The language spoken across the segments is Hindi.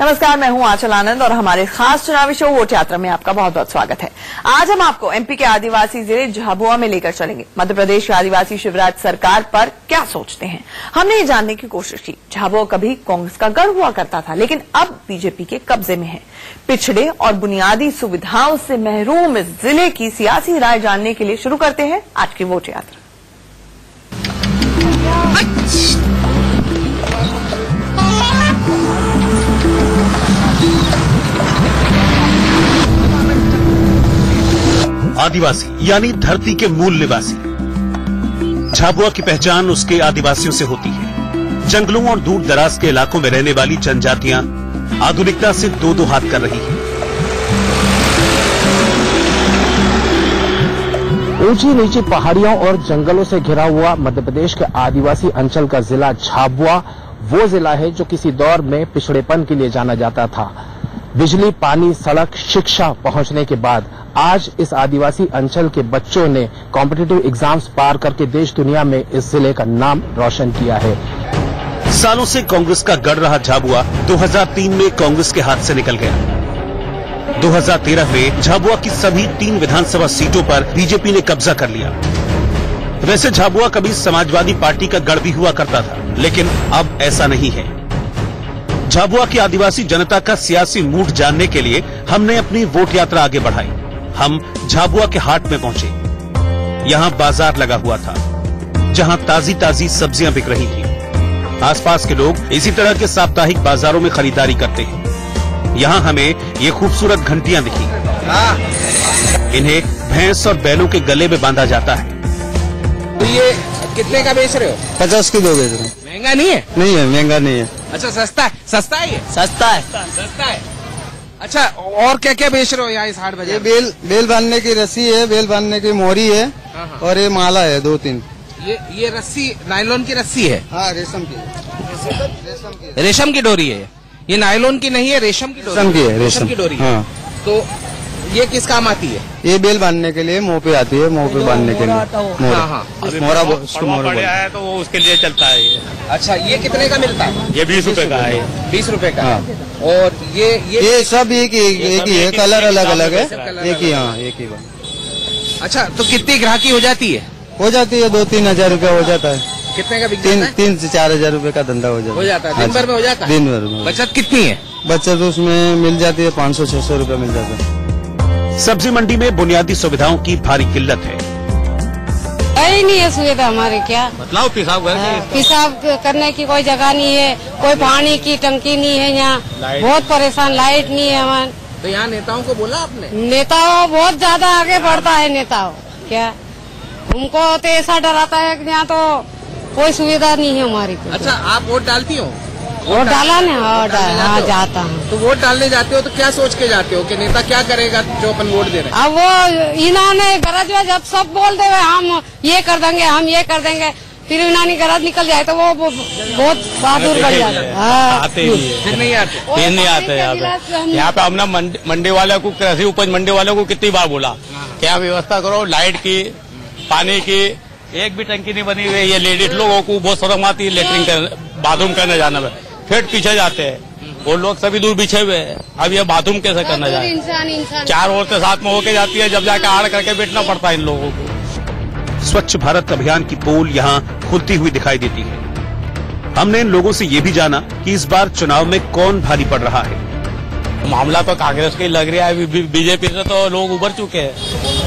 नमस्कार, मैं हूं आंचल आनंद और हमारे खास चुनावी शो वोट यात्रा में आपका बहुत बहुत स्वागत है। आज हम आपको एमपी के आदिवासी जिले झाबुआ में लेकर चलेंगे। मध्य प्रदेश के आदिवासी शिवराज सरकार पर क्या सोचते हैं, हमने ये जानने की कोशिश की। झाबुआ कभी कांग्रेस का गढ़ हुआ करता था, लेकिन अब बीजेपी के कब्जे में है। पिछड़े और बुनियादी सुविधाओं से महरूम इस जिले की सियासी राय जानने के लिए शुरू करते हैं आज की वोट यात्रा। आदिवासी यानी धरती के मूल निवासी। झाबुआ की पहचान उसके आदिवासियों से होती है। जंगलों और दूर दराज के इलाकों में रहने वाली जनजातियां आधुनिकता से दो दो हाथ कर रही हैं। ऊंची नीची पहाड़ियों और जंगलों से घिरा हुआ मध्य प्रदेश के आदिवासी अंचल का जिला झाबुआ वो जिला है जो किसी दौर में पिछड़ेपन के लिए जाना जाता था। बिजली, पानी, सड़क, शिक्षा पहुंचने के बाद आज इस आदिवासी अंचल के बच्चों ने कॉम्पिटिटिव एग्जाम्स पार करके देश दुनिया में इस जिले का नाम रोशन किया है। सालों से कांग्रेस का गढ़ रहा झाबुआ 2003 में कांग्रेस के हाथ से निकल गया। 2013 में झाबुआ की सभी 3 विधानसभा सीटों पर बीजेपी ने कब्जा कर लिया। वैसे झाबुआ कभी समाजवादी पार्टी का गढ़ भी हुआ करता था, लेकिन अब ऐसा नहीं है। झाबुआ की आदिवासी जनता का सियासी मूड जानने के लिए हमने अपनी वोट यात्रा आगे बढ़ाई। हम झाबुआ के हाट में पहुंचे। यहाँ बाजार लगा हुआ था, जहाँ ताजी ताजी सब्जियां बिक रही थी। आसपास के लोग इसी तरह के साप्ताहिक बाजारों में खरीदारी करते हैं। यहाँ हमें ये खूबसूरत घंटियां दिखी। इन्हें भैंस और बैलों के गले में बांधा जाता है। तो ये कितने का बेच रहे हो? 50 की 2 बेच रहे हैं। महंगा नहीं है? नहीं है, महंगा नहीं है। अच्छा, सस्ता है? सस्ता है ये? सस्ता है। सस्ता है। अच्छा, और क्या क्या बेच रहे हो यहाँ इस हाट बाजार? ये बेल बांधने की रस्सी है, बेल बांधने की मोहरी है और ये माला है 2-3। ये रस्सी नायलॉन की रस्सी है? हाँ, रेशम की। रेशम की डोरी है ये, नायलॉन की नहीं है, रेशम की डोरी है। रेशम की डोरी। हाँ। तो ये किस काम आती है? ये बेल बांधने के लिए, मुंह पे आती है, मुंह पे बांधने के लिए। मोहरा बढ़िया है तो वो उसके लिए चलता है ये। अच्छा, ये कितने का मिलता है? ये 20 रुपए का है। 20 रुपए का। हाँ। और ये सब एक ही है, कलर अलग अलग है, एक ही। हाँ, एक ही बात। अच्छा, तो कितनी ग्राहकी हो जाती है? हो जाती है 2-3 हजार रुपया हो जाता है। कितने का बिक जाता है? 3 से 4 हजार रुपए का धंधा हो जाता है। दिन भर में हो जाता है? दिन भर में। बचत कितनी है? बचत उसमें मिल जाती है 500-600 रुपया मिल जाता है। सब्जी मंडी में बुनियादी सुविधाओं की भारी किल्लत है। ही नहीं है सुविधा हमारे। क्या मतलब पेशाब करने की कोई जगह नहीं है, कोई पानी की टंकी नहीं है यहाँ। बहुत परेशान, लाइट नहीं है हमारे। तो यहाँ नेताओं को बोला आपने? नेताओं बहुत ज्यादा आगे बढ़ता है नेताओं। क्या उनको तो ऐसा डराता है कि यहाँ तो कोई सुविधा नहीं है हमारी। अच्छा, आप वोट डालती हो? वोट डाला ना? हाँ, जाता हूँ। तो वोट डालने जाते हो तो क्या सोच के जाते हो कि नेता क्या करेगा जो अपन वोट दे रहे हैं? अब वो इन्होंने गरज में जब सब बोल दे हम ये कर देंगे, हम ये कर देंगे, फिर इन्होंने गरज निकल जाए तो वो बहुत बहादुर बढ़ जाता है। फिर नहीं आते यहाँ पे हमने मंडी वाले को, कृषि उपज मंडी वाले को कितनी बार बोला क्या व्यवस्था करो, लाइट की, पानी की। एक भी टंकी नहीं बनी हुई है। ये लेडीज लोगों को बहुत शर्म आती है लेटरिन बाथरूम करने जाने में, फिर पीछे जाते हैं। वो लोग सभी दूर बिछे हुए हैं। अब ये बाथरूम कैसे करना जाए? 4 औरतें साथ में होके जाती है, जब जाकर आड़ करके बैठना पड़ता है इन लोगों को। स्वच्छ भारत अभियान की पोल यहाँ खुलती हुई दिखाई देती है। हमने इन लोगों से ये भी जाना कि इस बार चुनाव में कौन भारी पड़ रहा है। मामला तो कांग्रेस का ही लग रहा है। बीजेपी से तो लोग उभर चुके हैं।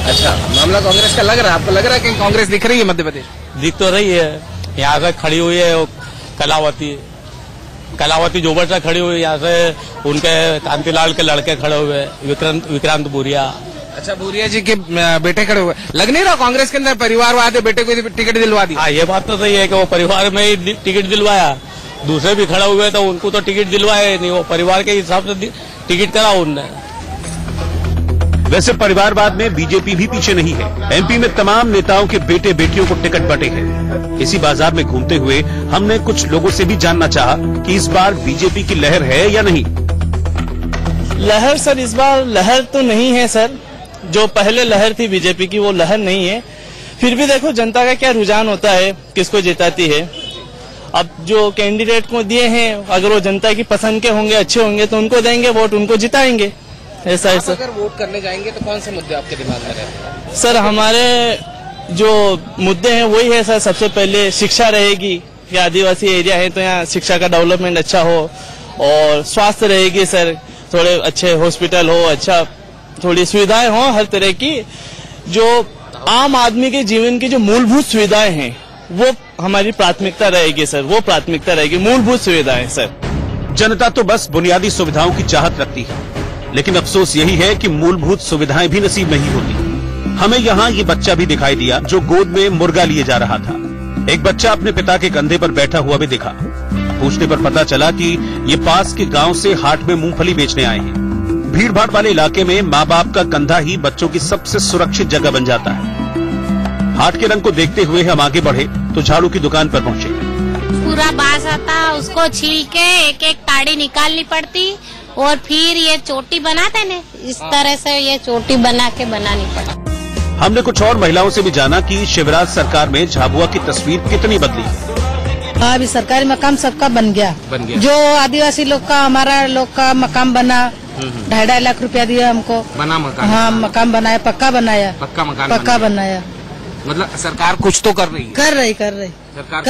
अच्छा, मामला कांग्रेस का लग रहा है? आपको लग रहा है कि कांग्रेस दिख रही है मध्य प्रदेश? दिख तो रही है। यहाँ से खड़ी हुई है कलावती जोबर से खड़ी हुई। यहाँ से उनके कांतिलाल के लड़के खड़े हुए, विक्रांत भूरिया। अच्छा, भूरिया जी के बेटे खड़े हुए। लग नहीं रहा कांग्रेस के अंदर परिवारवाद है, बेटे को टिकट दिलवा दी? हाँ, ये बात तो सही है कि वो परिवार में ही टिकट दिलवाया। दूसरे भी खड़े हुए तो उनको तो टिकट दिलवाया नहीं, वो परिवार के हिसाब से टिकट करा उनने। वैसे परिवारवाद में बीजेपी भी पीछे नहीं है। एमपी में तमाम नेताओं के बेटे बेटियों को टिकट बंटे हैं। इसी बाजार में घूमते हुए हमने कुछ लोगों से भी जानना चाहा कि इस बार बीजेपी की लहर है या नहीं। लहर सर, इस बार लहर तो नहीं है सर। जो पहले लहर थी बीजेपी की वो लहर नहीं है। फिर भी देखो जनता का क्या रुझान होता है, किसको जिताती है। अब जो कैंडिडेट को दिए हैं, अगर वो जनता की पसंद के होंगे, अच्छे होंगे, तो उनको देंगे वोट, उनको जिताएंगे। ऐसा है सर। अगर वोट करने जाएंगे तो कौन से मुद्दे आपके दिमाग में रहते हैं? सर हमारे जो मुद्दे हैं वही है सर। सबसे पहले शिक्षा रहेगी, ये आदिवासी एरिया है तो यहाँ शिक्षा का डेवलपमेंट अच्छा हो, और स्वास्थ्य रहेगी सर, थोड़े अच्छे हॉस्पिटल हो, अच्छा थोड़ी सुविधाएं हो हर तरह की। जो आम आदमी के जीवन की जो मूलभूत सुविधाएं हैं वो हमारी प्राथमिकता रहेगी सर, वो प्राथमिकता रहेगी, मूलभूत सुविधाएं सर। जनता तो बस बुनियादी सुविधाओं की चाहत रखती है, लेकिन अफसोस यही है कि मूलभूत सुविधाएं भी नसीब नहीं होती। हमें यहाँ ये बच्चा भी दिखाई दिया जो गोद में मुर्गा लिए जा रहा था। एक बच्चा अपने पिता के कंधे पर बैठा हुआ भी दिखा। पूछने पर पता चला कि ये पास के गांव से हाट में मूंगफली बेचने आए हैं। भीड़ भाड़ वाले इलाके में माँ बाप का कंधा ही बच्चों की सबसे सुरक्षित जगह बन जाता है। हाट के रंग को देखते हुए हम आगे बढ़े तो झाड़ू की दुकान पर पहुँचे। पूरा बांस आता, उसको छील के एक एक ताड़ी निकालनी पड़ती, और फिर ये चोटी बनाते ने, इस तरह से ये चोटी बना के बनानी पड़ती। हमने कुछ और महिलाओं से भी जाना कि शिवराज सरकार में झाबुआ की तस्वीर कितनी बदली है। अभी सरकारी मकाम सबका बन गया। जो आदिवासी लोग का, हमारा लोग का मकाम बना, 2.5 लाख रुपया दिया हमको। बना मकान? हाँ, मकान बनाया, पक्का बनाया, पक्का मकान, पक्का बनाया। मतलब सरकार कुछ तो कर रही है? कर रही कर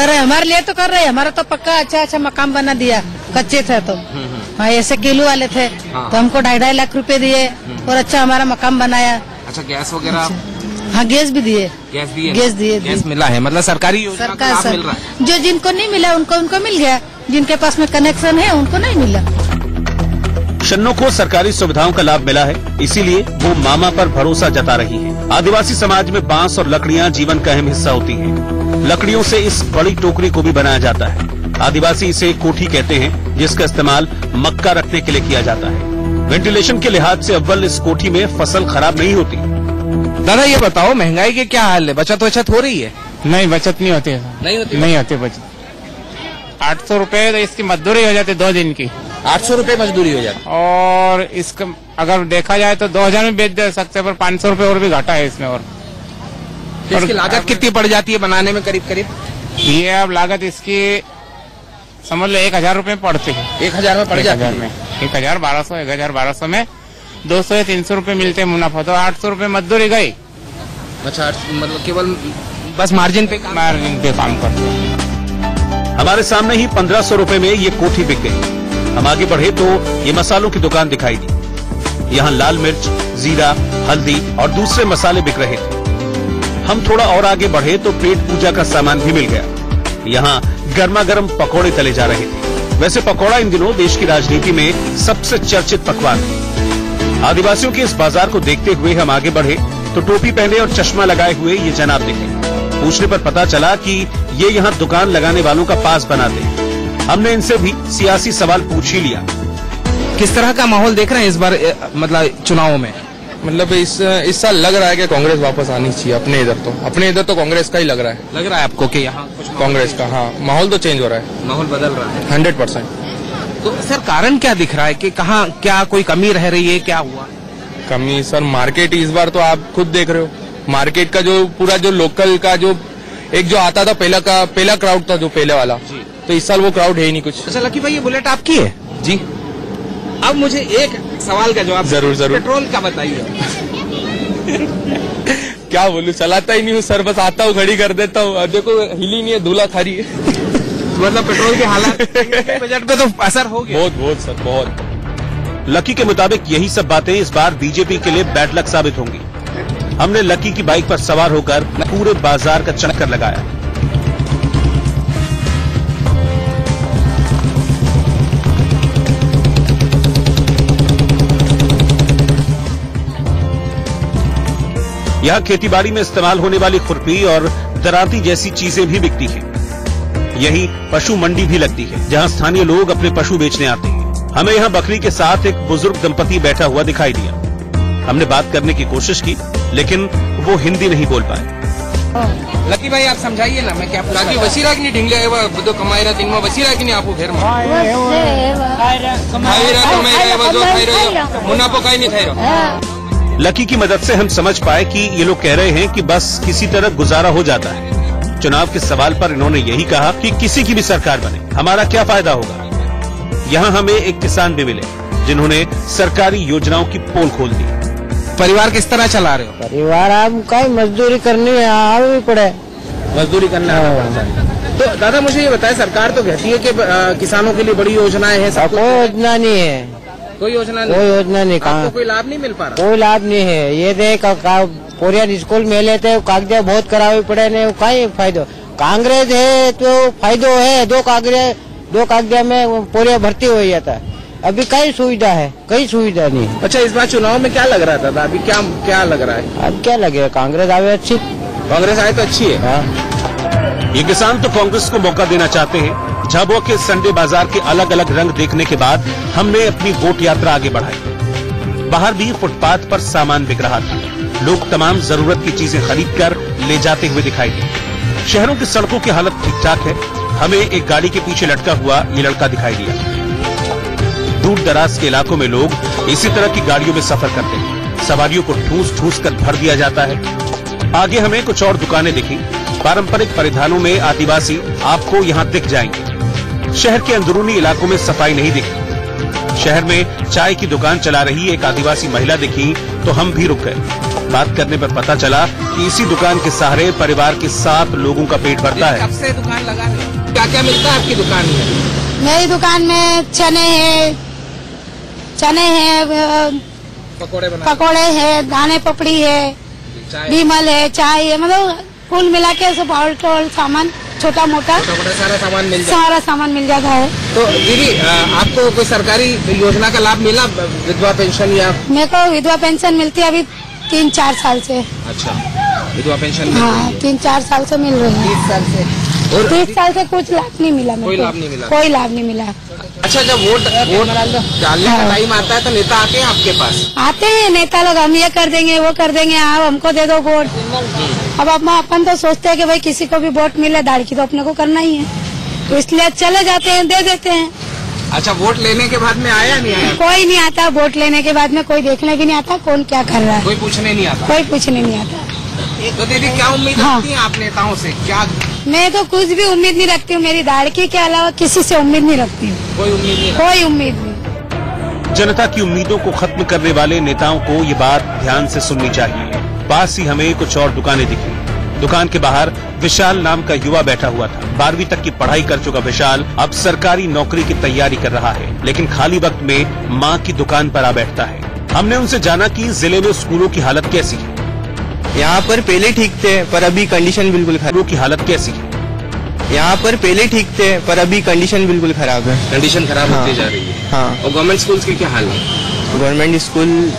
रहे, हमारे लिए तो कर रहे। हमारा तो पक्का अच्छा मकान बना दिया, कच्चे थे तो। हाँ, ऐसे किलो वाले थे तो हमको 2.5 लाख रुपए दिए, और अच्छा हमारा मकान बनाया। अच्छा, गैस वगैरह? हाँ, गैस भी दिए। गैस दिए? गैस मिला है, मतलब सरकारी योजना का लाभ मिल रहा है। जो जिनको नहीं मिला उनको मिल गया, जिनके पास में कनेक्शन है उनको नहीं मिला। शन्नो को सरकारी सुविधाओं का लाभ मिला है, इसीलिए वो मामा पर भरोसा जता रही है। आदिवासी समाज में बांस और लकड़ियां जीवन का अहम हिस्सा होती हैं। लकड़ियों से इस बड़ी टोकरी को भी बनाया जाता है। आदिवासी इसे कोठी कहते हैं, जिसका इस्तेमाल मक्का रखने के लिए किया जाता है। वेंटिलेशन के लिहाज से अव्वल इस कोठी में फसल खराब नहीं होती। दादा ये बताओ, महंगाई के क्या हाल है? बचत हो रही है? नहीं, बचत नहीं होती है। नहीं होती बचत। 800 रुपए तो इसकी मजदूरी हो जाती 2 दिन की। 800 रुपए मजदूरी हो जाती, और इसका अगर देखा जाए तो 2000 में बेच दे सकते, पर 500 रुपए और भी घाटा है इसमें। और इसकी लागत कितनी पड़ जाती है बनाने में? करीब ये अब लागत इसकी समझ लो 1000 रुपए पड़ती है। 1000 में पड़ जाती है? 1200 में 200 या 300 रुपए मिलते हैं मुनाफा, तो 800 रुपए मजदूरी गई। अच्छा, मतलब केवल बस मार्जिन पे काम करते हैं। हमारे सामने ही 1500 रुपए में ये कोठी बिक गई। हम आगे बढ़े तो ये मसालों की दुकान दिखाई दी। यहाँ लाल मिर्च, जीरा, हल्दी और दूसरे मसाले बिक रहे थे। हम थोड़ा और आगे बढ़े तो पेट पूजा का सामान भी मिल गया। यहाँ गर्मा गर्म पकौड़े तले जा रहे थे। वैसे पकौड़ा इन दिनों देश की राजनीति में सबसे चर्चित पकवान है। आदिवासियों के इस बाजार को देखते हुए हम आगे बढ़े तो टोपी पहने और चश्मा लगाए हुए ये जनाब दिखे। पूछने पर पता चला कि ये यहाँ दुकान लगाने वालों का पास बनाते हैं। हमने इनसे भी सियासी सवाल पूछ ही लिया। किस तरह का माहौल देख रहे हैं इस बार, मतलब चुनाव में? मतलब इस साल लग रहा है कि कांग्रेस वापस आनी चाहिए। अपने इधर तो कांग्रेस का ही लग रहा है आपको कि यहाँ कुछ कांग्रेस का? हाँ, माहौल तो चेंज हो रहा है, माहौल बदल रहा है 100%। तो सर कारण क्या दिख रहा है कि कहाँ क्या कोई कमी रह रही है, क्या हुआ? कमी सर, मार्केट इस बार तो आप खुद देख रहे हो। मार्केट का जो पूरा जो लोकल का जो एक जो आता था पहला क्राउड था, जो पहले वाला, तो इस साल वो क्राउड है ही नहीं कुछ। अच्छा लकी भाई, ये बुलेट आपकी है? जी। अब मुझे एक सवाल का जवाब जरूर। पेट्रोल का बताइए। क्या बोलूं, चलाता ही नहीं हूँ सर, बस आता हूँ, खड़ी कर देता हूँ। देखो हिली नहीं है, धूला खारी है। मतलब पेट्रोल के हालात बजट पे तो असर हो गया। बहुत सर, बहुत। लकी के मुताबिक यही सब बातें इस बार बीजेपी के लिए बैड लक साबित होंगी। हमने लकी की बाइक पर सवार होकर पूरे बाजार का चक्कर लगाया। यहाँ खेतीबाड़ी में इस्तेमाल होने वाली खुरपी और दराती जैसी चीजें भी बिकती हैं। यही पशु मंडी भी लगती है, जहाँ स्थानीय लोग अपने पशु बेचने आते हैं। हमें यहाँ बकरी के साथ एक बुजुर्ग दंपति बैठा हुआ दिखाई दिया। हमने बात करने की कोशिश की, लेकिन वो हिंदी नहीं बोल पाए। लकी भाई आप समझाइए ना, मैं क्या पूछा? वसीरा की नहीं ढिंगले बुद्धो कमाई रहा, दिन में वसीरा की नहीं आपको घर में मुनाफो कहीं नहीं खाई रहा। लकी की मदद से हम समझ पाए कि ये लोग कह रहे हैं कि बस किसी तरह गुजारा हो जाता है। चुनाव के सवाल पर इन्होंने यही कहा कि किसी की भी सरकार बने, हमारा क्या फायदा होगा। यहाँ हमें एक किसान भी मिले जिन्होंने सरकारी योजनाओं की पोल खोल दी। परिवार किस तरह चला रहे हो? परिवार आप कहीं मजदूरी करनी है, आना भी पड़े, मजदूरी करना है। तो दादा मुझे ये बताए, सरकार तो कहती है कि किसानों के लिए बड़ी योजनाएं हैं, सब कोई योजना नहीं है, कोई योजना नहीं, कोई योजना नहीं, कहाँ कोई लाभ नहीं मिल पा रहा? कोई लाभ नहीं है। ये देख पोरिया स्कूल में लेते कागज बहुत करावे पड़े ने, कहीं फायदो। कांग्रेस है तो फायदो है, दो कागज में पोरिया भर्ती हो जाता है। अभी कई सुविधा है, कई सुविधा नहीं। अच्छा, इस बार चुनाव में क्या लग रहा था? अभी क्या लग रहा है? अब क्या लगे, कांग्रेस आवे अच्छी, कांग्रेस आए तो अच्छी है। हाँ। ये किसान तो कांग्रेस को मौका देना चाहते हैं। झाबुआ के संडे बाजार के अलग अलग रंग देखने के बाद हमने अपनी वोट यात्रा आगे बढ़ाई। बाहर भी फुटपाथ पर सामान बिक रहा था, लोग तमाम जरूरत की चीजें खरीद कर ले जाते हुए दिखाई दिए। शहरों की सड़कों की हालत ठीक ठाक है। हमें एक गाड़ी के पीछे लटका हुआ ये लड़का दिखाई दिया। दूर दराज के इलाकों में लोग इसी तरह की गाड़ियों में सफर करते हैं। सवारियों को ठूस ठूस कर भर दिया जाता है। आगे हमें कुछ और दुकानें दिखी। पारंपरिक परिधानों में आदिवासी आपको यहाँ दिख जाएंगे। शहर के अंदरूनी इलाकों में सफाई नहीं दिखी। शहर में चाय की दुकान चला रही एक आदिवासी महिला दिखी तो हम भी रुक गए। बात करने पर पता चला कि इसी दुकान के सहारे परिवार के 7 लोगों का पेट भरता है। कब से दुकान लगा रहे हो? क्या क्या मिलता है आपकी दुकान में? मेरी दुकान में चने हैं, पकोड़े है, दाने पपड़ी है, बीमल है, चाय है, मतलब कुल मिला के सब ऑल सामान छोटा मोटा सारा सामान मिल जाता है। तो दीदी आपको कोई सरकारी योजना का लाभ मिला, विधवा पेंशन या? मेरे को विधवा पेंशन मिलती है अभी 3-4 साल से। अच्छा, विधवा पेंशन? हाँ, 3-4 साल से मिल रही है। 30 साल से? 30 साल से कुछ लाभ नहीं मिला, कोई लाभ नहीं मिला? कोई लाभ नहीं मिला। अच्छा, जब वोट डालने का टाइम आता है तो नेता आते हैं आपके पास? आते हैं नेता लोग, हम ये कर देंगे वो कर देंगे, आप हमको दे दो वोट। अब अपन तो सोचते हैं कि भाई किसी को भी वोट मिले, दाढ़ी तो अपने को करना ही है, तो इसलिए चले जाते हैं, दे देते हैं। अच्छा, वोट लेने के बाद में आया नहीं आया? कोई नहीं आता वोट लेने के बाद में, कोई देखने भी नहीं आता कौन क्या कर रहा है, कोई पूछने नहीं आता? कोई पूछने नहीं आता। तो दीदी क्या उम्मीद रखती हैं आप नेताओं से? क्या? मैं तो कुछ भी उम्मीद नहीं रखती हूँ, मेरी दाढ़ी के अलावा किसी से उम्मीद नहीं रखती हूँ। कोई उम्मीद नहीं? कोई उम्मीद नहीं। जनता की उम्मीदों को खत्म करने वाले नेताओं को ये बात ध्यान से सुननी चाहिए। पास ही हमें कुछ और दुकानें दिखी। दुकान के बाहर विशाल नाम का युवा बैठा हुआ था। 12वीं तक की पढ़ाई कर चुका विशाल अब सरकारी नौकरी की तैयारी कर रहा है, लेकिन खाली वक्त में मां की दुकान पर आ बैठता है। हमने उनसे जाना कि जिले में स्कूलों की हालत कैसी है। यहाँ पर पहले ठीक थे पर अभी कंडीशन बिल्कुल स्कूलों की हालत कैसी है? यहाँ पर पहले ठीक थे पर अभी कंडीशन बिल्कुल खराब है। कंडीशन खराब होती जा रही है। हाँ। और गवर्नमेंट स्कूल की क्या हाल है? गवर्नमेंट स्कूल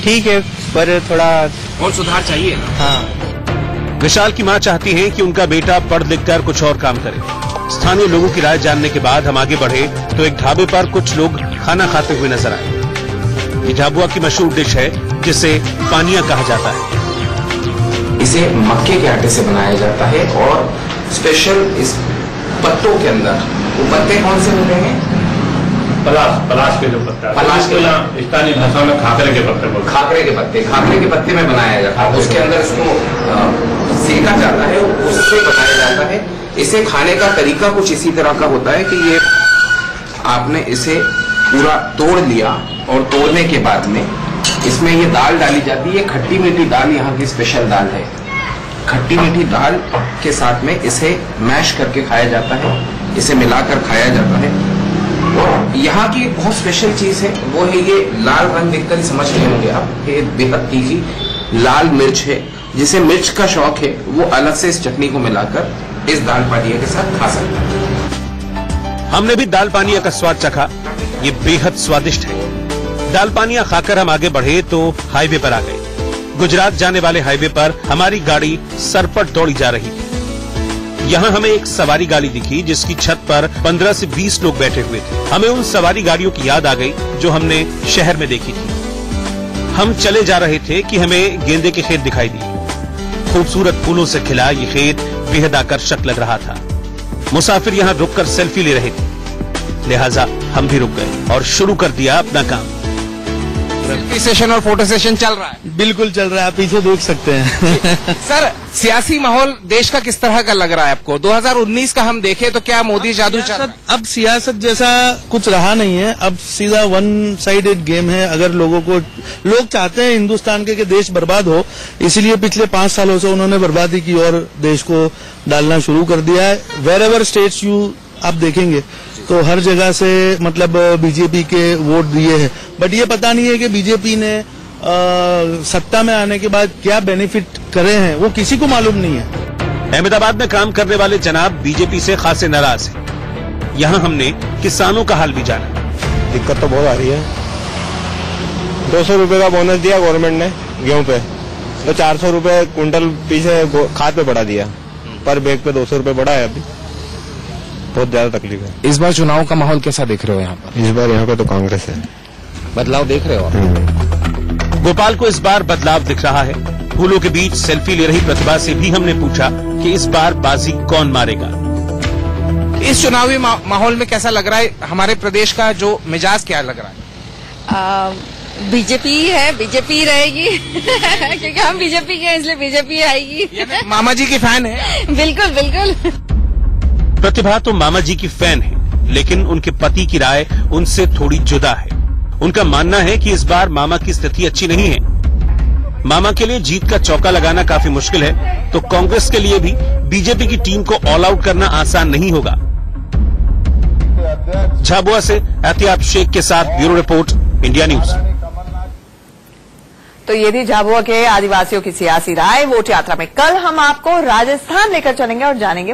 ठीक है पर थोड़ा और सुधार चाहिए। हाँ। विशाल की मां चाहती है कि उनका बेटा पढ़ लिख कर कुछ और काम करे। स्थानीय लोगों की राय जानने के बाद हम आगे बढ़े तो एक ढाबे पर कुछ लोग खाना खाते हुए नजर आए। ये झाबुआ की मशहूर डिश है जिसे पानिया कहा जाता है। इसे मक्के के आटे से बनाया जाता है और स्पेशल इस पत्तों के अंदर, वो पत्ते कौन से होते हैं? पलाश के जो पत्ता, पलाश के स्थानीय भाषा में खाकरे के पत्ते बोलते हैं। खाकरे के पत्ते में बनाया जाता है। उसके अंदर इसको सेका जाता है, उससे बनाया जाता है। इसे खाने का तरीका कुछ इसी तरह का होता है कि ये आपने इसे पूरा तोड़ लिया और तोड़ने के बाद में इसमें ये दाल डाली जाती है। खट्टी मीठी दाल यहाँ की स्पेशल दाल है। खट्टी मीठी दाल के साथ में इसे मैश करके खाया जाता है, इसे मिलाकर खाया जाता है। और यहाँ की एक बहुत स्पेशल चीज है, वो है ये लाल रंग देखकर ही समझ रहे होंगे आप, ये बेहद तीखी लाल मिर्च है। जिसे मिर्च का शौक है वो अलग से इस चटनी को मिलाकर इस दाल पानिया के साथ खा सकता है। हमने भी दाल पानिया का स्वाद चखा, ये बेहद स्वादिष्ट है। दाल पानिया खाकर हम आगे बढ़े तो हाईवे पर आ गए। गुजरात जाने वाले हाईवे पर हमारी गाड़ी सरपट दौड़ी जा रही थी। यहाँ हमें एक सवारी गाड़ी दिखी जिसकी छत पर 15 से 20 लोग बैठे हुए थे। हमें उन सवारी गाड़ियों की याद आ गई जो हमने शहर में देखी थी। हम चले जा रहे थे कि हमें गेंदे के खेत दिखाई दिए। खूबसूरत फूलों से खिला ये खेत बेहद आकर्षक लग रहा था। मुसाफिर यहाँ रुककर सेल्फी ले रहे थे, लिहाजा हम भी रुक गए और शुरू कर दिया अपना काम। सेल्फी सेशन और फोटो सेशन चल रहा है? बिल्कुल चल रहा है, आप पीछे देख सकते हैं। सर, सियासी माहौल देश का किस तरह का लग रहा है आपको? 2019 का हम देखें तो क्या मोदी जादू चल रहा है? अब सियासत जैसा कुछ रहा नहीं है, अब सीधा वन साइडेड गेम है। अगर लोग चाहते हैं हिंदुस्तान के देश बर्बाद हो, इसलिए पिछले 5 सालों से उन्होंने बर्बादी की और देश को डालना शुरू कर दिया है। वेर एवर स्टेट्स आप देखेंगे तो हर जगह से मतलब बीजेपी के वोट दिए हैं, बट ये पता नहीं है कि बीजेपी ने सत्ता में आने के बाद क्या बेनिफिट करे हैं, वो किसी को मालूम नहीं है। अहमदाबाद में काम करने वाले जनाब बीजेपी से खासे नाराज हैं। यहाँ हमने किसानों का हाल भी जाना। दिक्कत तो बहुत आ रही है। 200 रुपए का बोनस दिया गवर्नमेंट ने गेहूं पे, तो 400 रुपए कुंटल पीछे खाद पे बढ़ा दिया, पर बैग पे 200 रुपए बढ़ा है। अभी बहुत ज्यादा तकलीफ है। इस बार चुनाव का माहौल कैसा देख रहे हो यहाँ पर? इस बार यहाँ पे तो कांग्रेस है। बदलाव देख रहे हो आप? गोपाल को इस बार बदलाव दिख रहा है। फूलों के बीच सेल्फी ले रही प्रतिभा से भी हमने पूछा कि इस बार बाजी कौन मारेगा। इस चुनावी माहौल में कैसा लग रहा है? हमारे प्रदेश का जो मिजाज क्या लग रहा है? बीजेपी है, बीजेपी रहेगी क्योंकि हम बीजेपी के हैं, इसलिए बीजेपी आएगी। मामा जी की फैन है? बिल्कुल बिल्कुल। प्रतिभा तो मामा जी की फैन है, लेकिन उनके पति की राय उनसे थोड़ी जुदा है। उनका मानना है कि इस बार मामा की स्थिति अच्छी नहीं है। मामा के लिए जीत का चौका लगाना काफी मुश्किल है, तो कांग्रेस के लिए भी बीजेपी की टीम को ऑल आउट करना आसान नहीं होगा। झाबुआ से एहतियात शेख के साथ ब्यूरो रिपोर्ट, इंडिया न्यूज। तो ये थी झाबुआ के आदिवासियों की सियासी राय वोट यात्रा में। कल हम आपको राजस्थान लेकर चलेंगे और जानेंगे